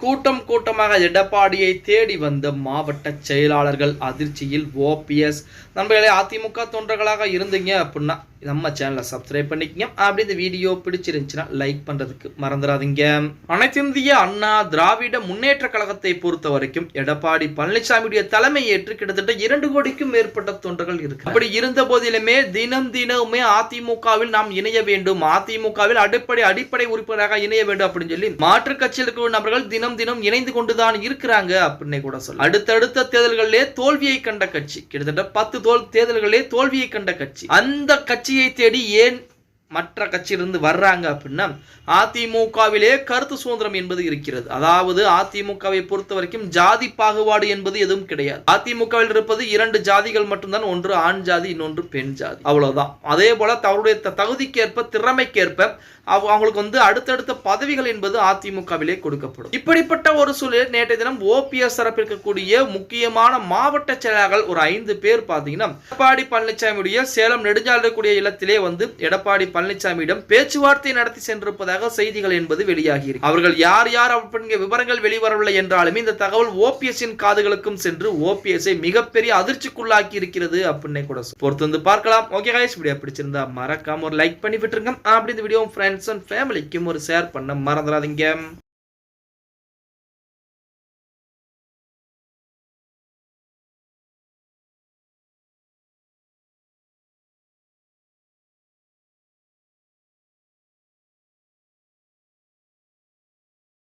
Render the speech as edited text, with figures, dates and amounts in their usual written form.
கூட்டம் கூட்டமாக எடப்பாடியை தேடி வந்த மாவட்ட செயலாளர்கள் அதிர்ச்சியில் ஓபிஎஸ். நண்பர்களே, அதிமுக தொண்டர்களாக இருந்தீங்க அப்படின்னா நம்ம சேனலை சப்ஸ்கிரைப் பண்ணிக்கங்க. அப்படி இந்த வீடியோ பிடிச்சிருந்துச்சுன்னா லைக் பண்றதுக்கு மறந்துடாதீங்க. அனைத்திந்திய அண்ணா திராவிட முன்னேற்ற கழகத்தை பொறுத்த வரைக்கும் எடப்பாடி பழனிசாமியுடைய தலைமை ஏற்று கிட்டத்தட்ட 2 கோடிக்கும் மேற்பட்ட தொண்டர்கள் இருக்கு. அப்படி இருந்த போதிலுமே தினமுமே அதிமுகவில் நாம் இணைய வேண்டும், அதிமுகவில் அடிப்படை உறுப்பினராக இணைய வேண்டும் அப்படின்னு சொல்லி மாற்று கட்சியில் இருக்கிற நபர்கள் தினம் இணைந்து கொண்டுதான் இருக்கிறாங்க அப்படின்னு கூட சொல்ல. அடுத்தடுத்த தேர்தல்களிலே தோல்வியை கண்ட கட்சி, கிட்டத்தட்ட 10 தேர்தல்களிலே தோல்வியை கண்ட கட்சி, அந்த கட்சியை தேடி ஏன் மற்ற கட்சியிலிருந்து வர்றாங்க அப்படின்னா அதிமுகவிலே கருத்து சுதந்திரம் என்பது இருக்கிறது. அதாவது அதிமுகவை பொறுத்த வரைக்கும் ஜாதி பாகுபாடு என்பது எதுவும் கிடையாது. அதிமுகவில் இருப்பது 2 ஜாதிகள் மட்டும்தான், ஒன்று ஆண் ஜாதி, இன்னொன்று பெண் ஜாதி, அவ்வளவுதான். அதே போல அவருடைய தகுதிக்கேற்ப திறமைக்கேற்ப அவங்களுக்கு அடுத்தடுத்த பதவிகள் என்பது அதிமுகவிலே கொடுக்கப்படும். இப்படிப்பட்ட ஒரு சூழலில் நேற்றைய தினம் ஓபிஎஸ் தரப்பில் இருக்கக்கூடிய முக்கியமான மாவட்ட செயலாளர்கள் ஒரு 5 பேர் பார்த்தீங்கன்னா எடப்பாடி பழனிசாமியுடைய சேலம் நெடுஞ்சாலைக்கூடிய இல்லத்திலே எடப்பாடி பழனிசாமியிடம் பேச்சுவார்த்தை நடத்தி சென்றிருப்பதாக செய்திகள் என்பது வெளியாகி இருக்கு. அவர்கள் யார் அப்படிங்கிற விவரங்கள் வெளிவரவில்லை என்றாலுமே இந்த தகவல் ஓபிஎஸ்ஸின் காதுகளுக்கும் சென்று ஓபிஎஸ்ஸை மிகப்பெரிய அதிர்ச்சிக்குள்ளாக்கி இருக்கிறது அப்படின்னு கூட பொறுத்து பார்க்கலாம். ஓகே गाइस, வீடியோ பிடிச்சிருந்தா மறக்காம ஒரு லைக் பண்ணி விட்டுருங்க. அப்படி இந்த வீடியோ ஃப்ரெண்ட்ஸ் அண்ட் ஃபேமிலிக்கும் ஒரு ஷேர் பண்ண மறந்துடாதீங்க.